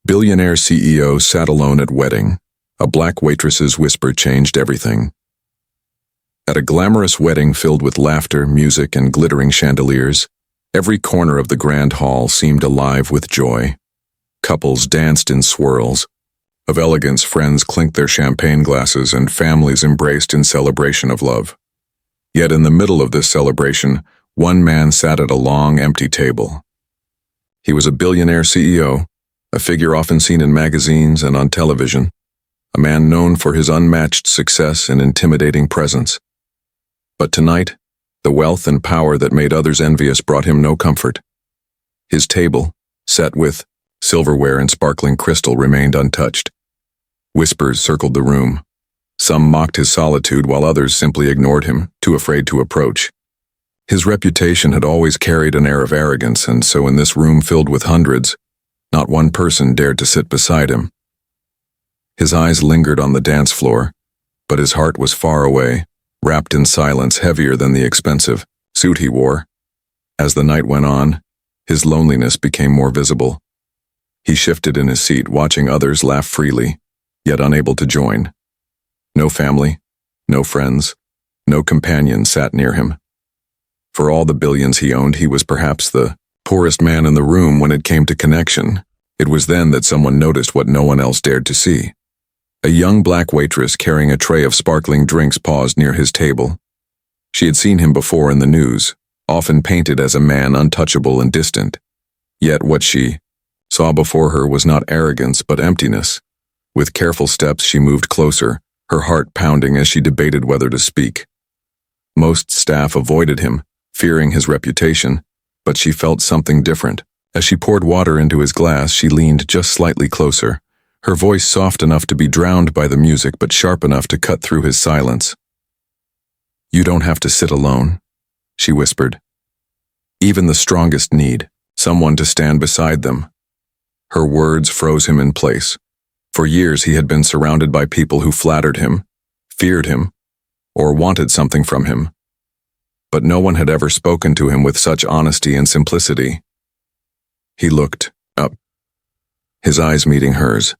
Billionaire CEO sat alone at wedding. A black waitress's whisper changed everything. At a glamorous wedding filled with laughter, music, and glittering chandeliers, every corner of the grand hall seemed alive with joy. Couples danced in swirls. Of elegance, friends clinked their champagne glasses, and families embraced in celebration of love. Yet in the middle of this celebration, one man sat at a long, empty table. He was a billionaire CEO, a figure often seen in magazines and on television, a man known for his unmatched success and intimidating presence. But tonight, the wealth and power that made others envious brought him no comfort. His table, set with silverware and sparkling crystal, remained untouched. Whispers circled the room. Some mocked his solitude while others simply ignored him, too afraid to approach. His reputation had always carried an air of arrogance, and so in this room filled with hundreds, not one person dared to sit beside him. His eyes lingered on the dance floor, but his heart was far away, wrapped in silence heavier than the expensive suit he wore. As the night went on, his loneliness became more visible. He shifted in his seat, watching others laugh freely, yet unable to join. No family, no friends, no companion sat near him. For all the billions he owned, he was perhaps the poorest man in the room when it came to connection. It was then that someone noticed what no one else dared to see. A young black waitress carrying a tray of sparkling drinks paused near his table. She had seen him before in the news, often painted as a man untouchable and distant. Yet what she saw before her was not arrogance but emptiness. With careful steps she moved closer, her heart pounding as she debated whether to speak. Most staff avoided him, fearing his reputation, but she felt something different. As she poured water into his glass, she leaned just slightly closer, her voice soft enough to be drowned by the music but sharp enough to cut through his silence. "You don't have to sit alone," she whispered. "Even the strongest need someone to stand beside them." Her words froze him in place. For years he had been surrounded by people who flattered him, feared him, or wanted something from him. But no one had ever spoken to him with such honesty and simplicity. He looked up, his eyes meeting hers,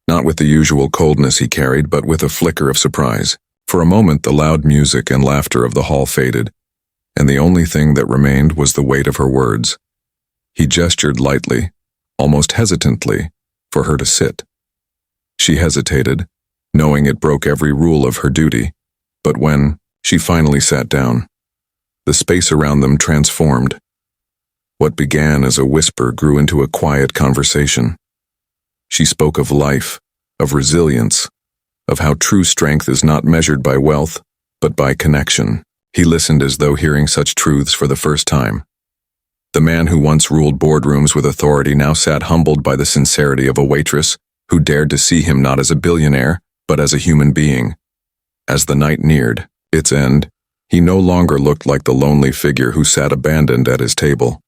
not with the usual coldness he carried, but with a flicker of surprise. For a moment the loud music and laughter of the hall faded, and the only thing that remained was the weight of her words. He gestured lightly, almost hesitantly, for her to sit. She hesitated, knowing it broke every rule of her duty, but when she finally sat down, the space around them transformed. What began as a whisper grew into a quiet conversation. She spoke of life, of resilience, of how true strength is not measured by wealth, but by connection. He listened as though hearing such truths for the first time. The man who once ruled boardrooms with authority now sat humbled by the sincerity of a waitress who dared to see him not as a billionaire, but as a human being. As the night neared its end, he no longer looked like the lonely figure who sat abandoned at his table.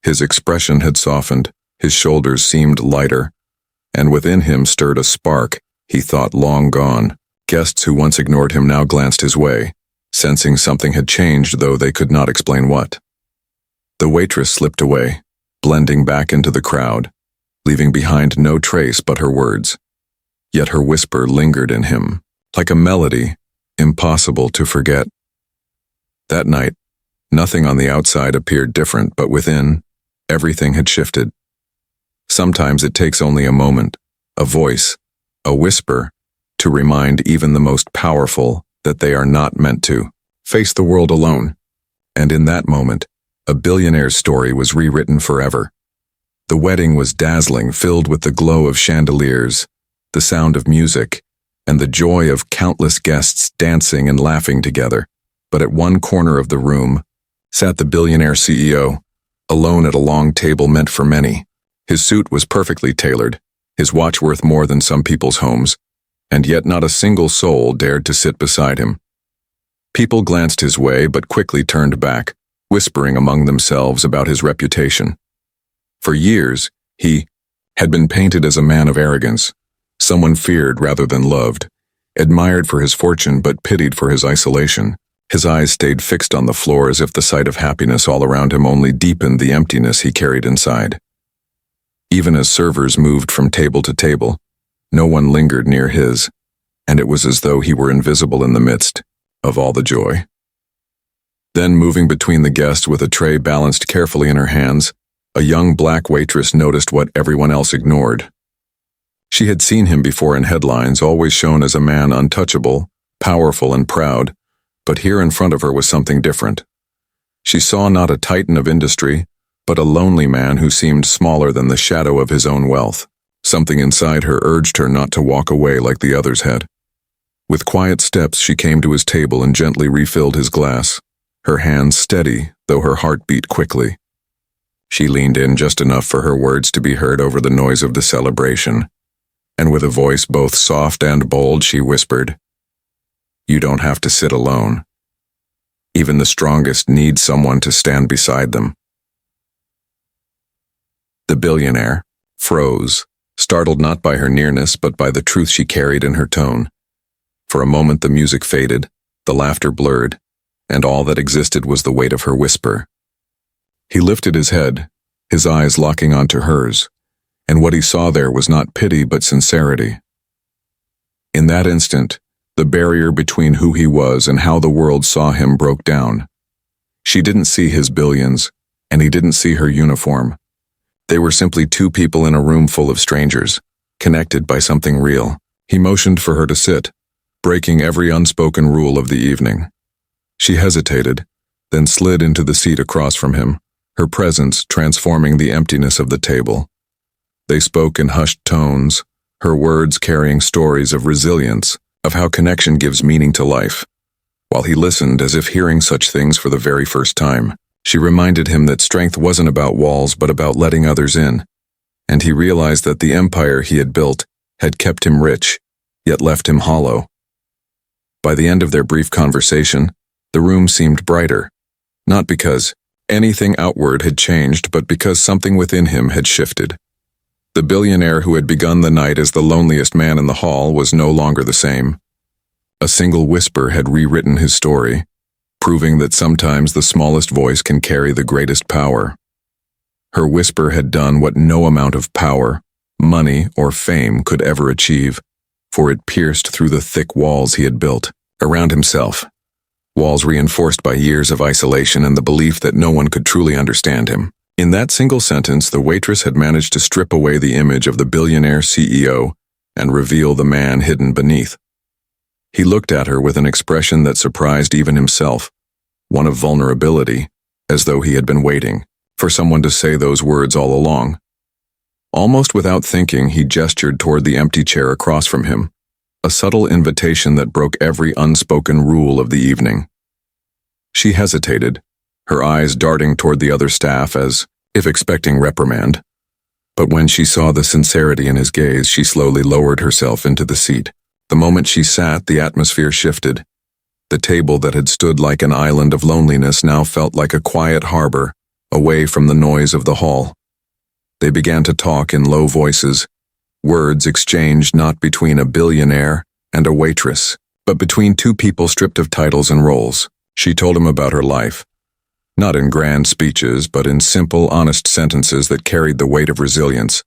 His expression had softened, his shoulders seemed lighter, and within him stirred a spark he thought long gone. Guests who once ignored him now glanced his way, sensing something had changed, though they could not explain what. The waitress slipped away, blending back into the crowd, leaving behind no trace but her words. Yet her whisper lingered in him, like a melody, impossible to forget. That night, nothing on the outside appeared different, but within, everything had shifted. Sometimes it takes only a moment, a voice, a whisper, to remind even the most powerful that they are not meant to face the world alone. And in that moment, a billionaire's story was rewritten forever. The wedding was dazzling, filled with the glow of chandeliers, the sound of music, and the joy of countless guests dancing and laughing together. But at one corner of the room sat the billionaire CEO, alone at a long table meant for many. His suit was perfectly tailored, his watch worth more than some people's homes, and yet not a single soul dared to sit beside him. People glanced his way but quickly turned back, whispering among themselves about his reputation. For years, he had been painted as a man of arrogance, someone feared rather than loved, admired for his fortune but pitied for his isolation. His eyes stayed fixed on the floor as if the sight of happiness all around him only deepened the emptiness he carried inside. Even as servers moved from table to table, no one lingered near his, and it was as though he were invisible in the midst of all the joy. Then, moving between the guests with a tray balanced carefully in her hands, a young black waitress noticed what everyone else ignored. She had seen him before in headlines, always shown as a man untouchable, powerful and proud, but here in front of her was something different. She saw not a titan of industry, but a lonely man who seemed smaller than the shadow of his own wealth. Something inside her urged her not to walk away like the others had. With quiet steps, she came to his table and gently refilled his glass, her hands steady, though her heart beat quickly. She leaned in just enough for her words to be heard over the noise of the celebration, and with a voice both soft and bold, she whispered, "You don't have to sit alone. Even the strongest need someone to stand beside them." The billionaire froze, startled not by her nearness but by the truth she carried in her tone. For a moment the music faded, the laughter blurred, and all that existed was the weight of her whisper. He lifted his head, his eyes locking onto hers, and what he saw there was not pity but sincerity. In that instant, the barrier between who he was and how the world saw him broke down. She didn't see his billions, and he didn't see her uniform. They were simply two people in a room full of strangers, connected by something real. He motioned for her to sit, breaking every unspoken rule of the evening. She hesitated, then slid into the seat across from him, her presence transforming the emptiness of the table. They spoke in hushed tones, her words carrying stories of resilience, of how connection gives meaning to life. While he listened as if hearing such things for the very first time, she reminded him that strength wasn't about walls but about letting others in, and he realized that the empire he had built had kept him rich, yet left him hollow. By the end of their brief conversation, the room seemed brighter, not because anything outward had changed but because something within him had shifted. The billionaire who had begun the night as the loneliest man in the hall was no longer the same. A single whisper had rewritten his story, proving that sometimes the smallest voice can carry the greatest power. Her whisper had done what no amount of power, money, or fame could ever achieve, for it pierced through the thick walls he had built around himself, walls reinforced by years of isolation and the belief that no one could truly understand him. In that single sentence, the waitress had managed to strip away the image of the billionaire CEO and reveal the man hidden beneath. He looked at her with an expression that surprised even himself, one of vulnerability, as though he had been waiting for someone to say those words all along. Almost without thinking, he gestured toward the empty chair across from him, a subtle invitation that broke every unspoken rule of the evening. She hesitated, her eyes darting toward the other staff as if expecting reprimand. But when she saw the sincerity in his gaze, she slowly lowered herself into the seat. The moment she sat, the atmosphere shifted. The table that had stood like an island of loneliness now felt like a quiet harbor, away from the noise of the hall. They began to talk in low voices, words exchanged not between a billionaire and a waitress, but between two people stripped of titles and roles. She told him about her life, not in grand speeches, but in simple, honest sentences that carried the weight of resilience.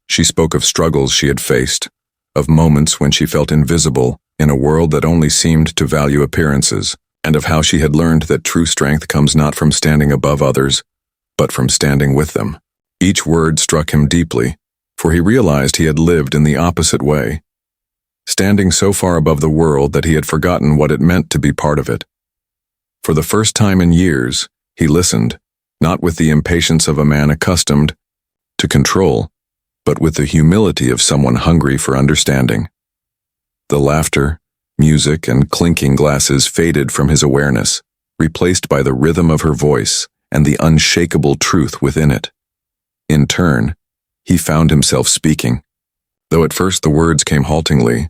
She spoke of struggles she had faced, of moments when she felt invisible in a world that only seemed to value appearances, and of how she had learned that true strength comes not from standing above others, but from standing with them. Each word struck him deeply, for he realized he had lived in the opposite way, standing so far above the world that he had forgotten what it meant to be part of it. For the first time in years, he listened, not with the impatience of a man accustomed to control, but with the humility of someone hungry for understanding. The laughter, music, and clinking glasses faded from his awareness, replaced by the rhythm of her voice and the unshakable truth within it. In turn, he found himself speaking, though at first the words came haltingly,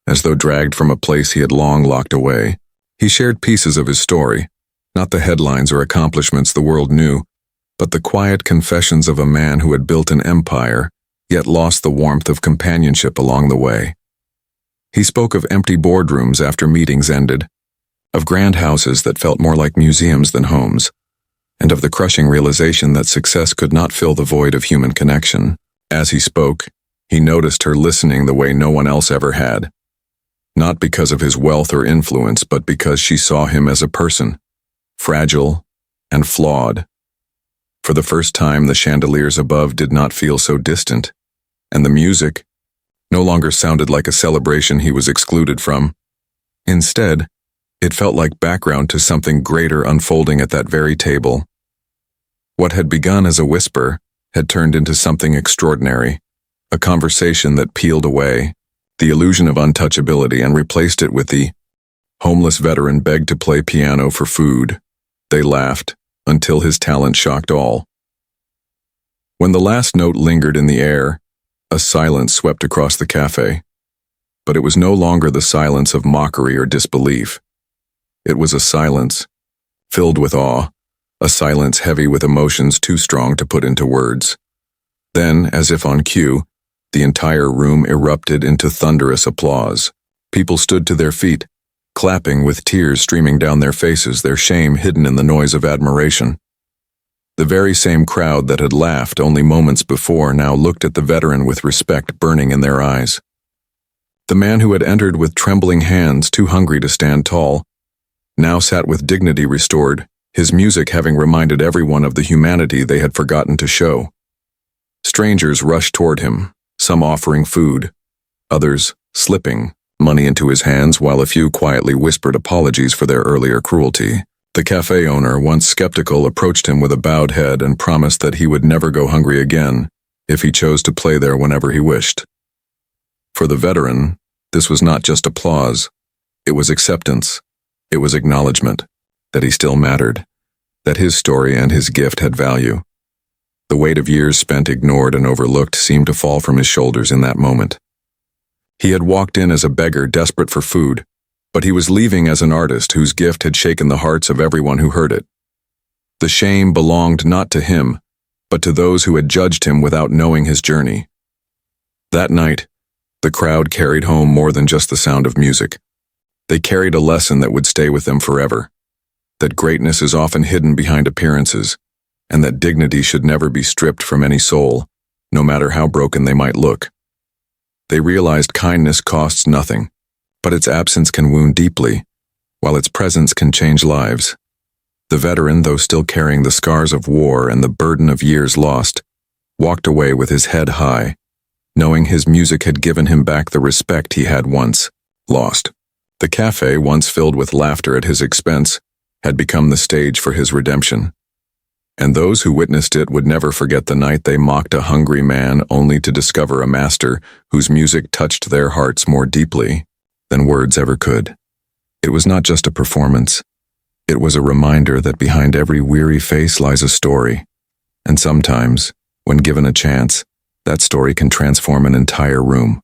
as though dragged from a place he had long locked away. He shared pieces of his story, not the headlines or accomplishments the world knew, but the quiet confessions of a man who had built an empire, yet lost the warmth of companionship along the way. He spoke of empty boardrooms after meetings ended, of grand houses that felt more like museums than homes, and of the crushing realization that success could not fill the void of human connection. As he spoke, he noticed her listening the way no one else ever had. Not because of his wealth or influence, but because she saw him as a person, fragile and flawed. For the first time, the chandeliers above did not feel so distant, and the music no longer sounded like a celebration he was excluded from. Instead, it felt like background to something greater unfolding at that very table. What had begun as a whisper had turned into something extraordinary, a conversation that peeled away the illusion of untouchability and replaced it with the homeless veteran begged to play piano for food. They laughed until his talent shocked all. When the last note lingered in the air, a silence swept across the cafe. But it was no longer the silence of mockery or disbelief. It was a silence filled with awe, a silence heavy with emotions too strong to put into words. Then, as if on cue, the entire room erupted into thunderous applause. People stood to their feet, clapping with tears streaming down their faces, their shame hidden in the noise of admiration. The very same crowd that had laughed only moments before now looked at the veteran with respect burning in their eyes. The man who had entered with trembling hands, too hungry to stand tall, now sat with dignity restored, his music having reminded everyone of the humanity they had forgotten to show. Strangers rushed toward him, some offering food, others slipping money into his hands, while a few quietly whispered apologies for their earlier cruelty. The cafe owner, once skeptical, approached him with a bowed head and promised that he would never go hungry again if he chose to play there whenever he wished. For the veteran, this was not just applause, it was acceptance, it was acknowledgement that he still mattered, that his story and his gift had value. The weight of years spent ignored and overlooked seemed to fall from his shoulders in that moment. He had walked in as a beggar desperate for food, but he was leaving as an artist whose gift had shaken the hearts of everyone who heard it. The shame belonged not to him, but to those who had judged him without knowing his journey. That night, the crowd carried home more than just the sound of music. They carried a lesson that would stay with them forever, that greatness is often hidden behind appearances, and that dignity should never be stripped from any soul, no matter how broken they might look. They realized kindness costs nothing, but its absence can wound deeply, while its presence can change lives. The veteran, though still carrying the scars of war and the burden of years lost, walked away with his head high, knowing his music had given him back the respect he had once lost. The cafe, once filled with laughter at his expense, had become the stage for his redemption. And those who witnessed it would never forget the night they mocked a hungry man only to discover a master whose music touched their hearts more deeply than words ever could. It was not just a performance. It was a reminder that behind every weary face lies a story. And sometimes, when given a chance, that story can transform an entire room.